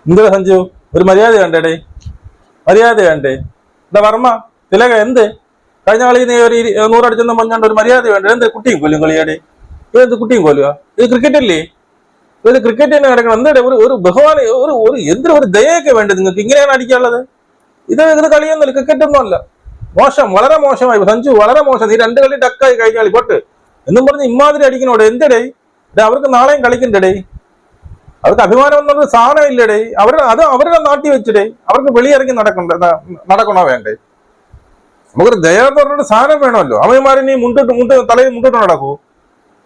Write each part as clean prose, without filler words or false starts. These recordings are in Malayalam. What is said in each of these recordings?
എന്ത് സഞ്ജു, ഒരു മര്യാദ വേണ്ടേ? മര്യാദ വേണ്ടേ? എന്താ വർമ്മ തിലക എന്ത് കഴിഞ്ഞ കളി നീ ഒരു 100 അടിച്ചെന്ന് പറഞ്ഞാണ്ട് ഒരു മര്യാദ വേണ്ട? എന്ത് കുട്ടിയും കൊല്ലും കളിയാടെ? ഇതെന്ത് കുട്ടിയും കൊല്ലുക? ഇത് ക്രിക്കറ്റ് അല്ലേ? ഇത് ക്രിക്കറ്റ് തന്നെ കിടക്കണം. എന്താ ഒരു ബഹുമാനം, ഒരു എന്തൊരു ഒരു ദയൊക്കെ വേണ്ടത് നിങ്ങൾക്ക്? ഇങ്ങനെയാണ് അടിക്കാനുള്ളത്? ഇത് കളിയൊന്നുമല്ല, ക്രിക്കറ്റ് ഒന്നും അല്ല. മോശം, വളരെ മോശമായി സഞ്ജു, വളരെ മോശം. നീ 2 കളി ഡക്കായി കഴിഞ്ഞാൽ പോട്ട് എന്നും പറഞ്ഞ് ഇമാതിരി അടിക്കണോടെ? എന്തടേ? അവർക്ക് നാളെയും കളിക്കണ്ടേ? അവർക്ക് അഭിമാനം എന്നത് സാധനം ഇല്ലടേ. അവരുടെ നാട്ടിൽ വെച്ചിടേ. അവർക്ക് വെളിയിറങ്ങി നടക്കണോ വേണ്ടേ? നമുക്കൊരു ദയ എന്ന് പറഞ്ഞൊരു സാധനം വേണമല്ലോ. അമ്മമാരെ നീ തലയിൽ മുണ്ടിട്ട് നടക്കൂ?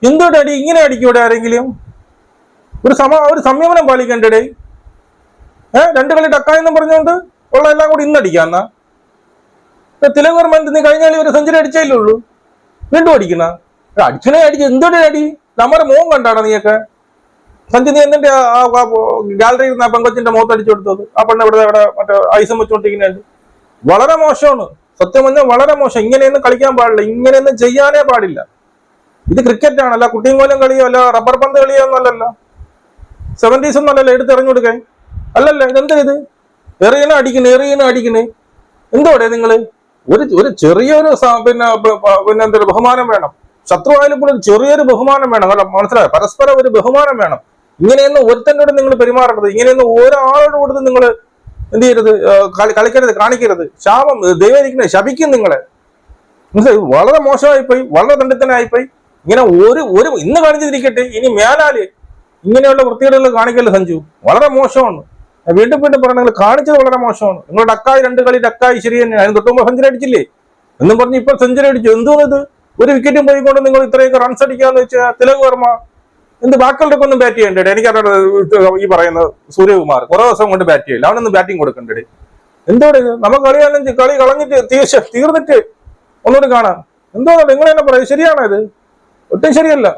എന്തോടെ അടി? ഇങ്ങനെ അടിക്കൂടെ ആരെങ്കിലും? ഒരു സംയമനം പാലിക്കണ്ടേ? 2 കളി ഡക്കായെന്ന് പറഞ്ഞുകൊണ്ട് ഉള്ള എല്ലാം കൂടി ഇന്നടിക്കാന്നാ? തിലക് വർമ്മ നീ കഴിഞ്ഞ കളി ഒരു സെഞ്ചുറി അടിച്ചേ ഉള്ളൂ, വീണ്ടും അടിക്കണ? അടിച്ചനെ അടിച്ച് എന്തോടെ അടി? നമ്മുടെ മോൻ കണ്ടാണോ നീയൊക്കെ? സഞ്ജു, നീ എന്തിന്റെ ഗാലറിയിൽ നിന്ന് ആ പെങ്കൊച്ചിന്റെ മുഖത്ത് അടിച്ചു കൊടുത്തത്? ആ പെണ്ണ് ഇവിടെ മറ്റേ ഐസം വെച്ചോണ്ടിരിക്കുന്നുണ്ട്. വളരെ മോശമാണ്, സത്യം പറഞ്ഞാൽ വളരെ മോശം. ഇങ്ങനെയൊന്നും കളിക്കാൻ പാടില്ല, ഇങ്ങനെയൊന്നും ചെയ്യാനേ പാടില്ല. ഇത് ക്രിക്കറ്റ് ആണല്ല, കുട്ടിയും കോലം കളിയോ അല്ല, റബ്ബർ പന്ത് കളിയോ ഒന്നും അല്ലല്ലോ, 70s ഒന്നും അല്ലല്ലോ എടുത്തെറിഞ്ഞു കൊടുക്കാൻ. അല്ലല്ലോ, ഇതെന്താ ഇത്? എറിയണ അടിക്കണേ എന്തോടെ നിങ്ങള്? ഒരു ചെറിയൊരു എന്തൊരു ബഹുമാനം വേണം. ശത്രുവായാലും പോലും ചെറിയൊരു ബഹുമാനം വേണം. അല്ല, മനസ്സിലായോ? പരസ്പരം ഒരു ബഹുമാനം വേണം. ഇങ്ങനെയൊന്നും ഒരുത്തനോട് നിങ്ങൾ പെരുമാറരുത്. ഇങ്ങനെയൊന്നും ഒരാളോട് കൊടുത്ത് നിങ്ങൾ എന്ത് ചെയ്യരുത്, കളിക്കരുത്, കാണിക്കരുത്. ശാപം ദൈവം ശപിക്കും നിങ്ങളെ. മനസ്സിലായി? വളരെ മോശമായിപ്പോയി, വളരെ ദണ്ഡിത്തനായിപ്പോയി. ഇങ്ങനെ ഒരു ഇന്ന് കാണിച്ചിരിക്കട്ടെ, ഇനി മേലാല് ഇങ്ങനെയുള്ള വൃത്തികേടുകൾ കാണിക്കല്ല സഞ്ജു. വളരെ മോശമാണ്. വീണ്ടും പറഞ്ഞ നിങ്ങൾ കാണിച്ചത് വളരെ മോശമാണ്. നിങ്ങൾ ഡക്കായി 2 കളി ഡക്കായി, ശരി തന്നെയാണ്. അതിന് തൊട്ടുമ്പോൾ സെഞ്ചുറി അടിച്ചില്ലേ എന്നും പറഞ്ഞ് ഇപ്പോൾ സെഞ്ചുറി അടിച്ചു. എന്തോന്നിത്? ഒരു വിക്കറ്റും പോയിക്കൊണ്ട് നിങ്ങൾ ഇത്രയൊക്കെ റൺസ് അടിക്കാന്ന് വെച്ചാൽ തിലക് വർമ്മ എന്ത് ബാക്കിയുള്ളവർക്ക് ഒന്നും ബാറ്റ് ചെയ്യണ്ടേ? എനിക്കറിയാം, ഈ പറയുന്നത് സൂര്യകുമാർ കുറെ ദിവസം കൊണ്ട് ബാറ്റ് ചെയ്യില്ല, അവനൊന്ന് ബാറ്റിംഗ് കൊടുക്കണ്ടേ? എന്തോടെ ഇത്? നമുക്ക് കളി കളഞ്ഞിട്ട് തീർന്നിട്ട് ഒന്നുകൂടി കാണാം. എന്തോ നിങ്ങൾ തന്നെ പറയും, ശരിയാണോ ഇത്? ഒട്ടും ശരിയല്ല.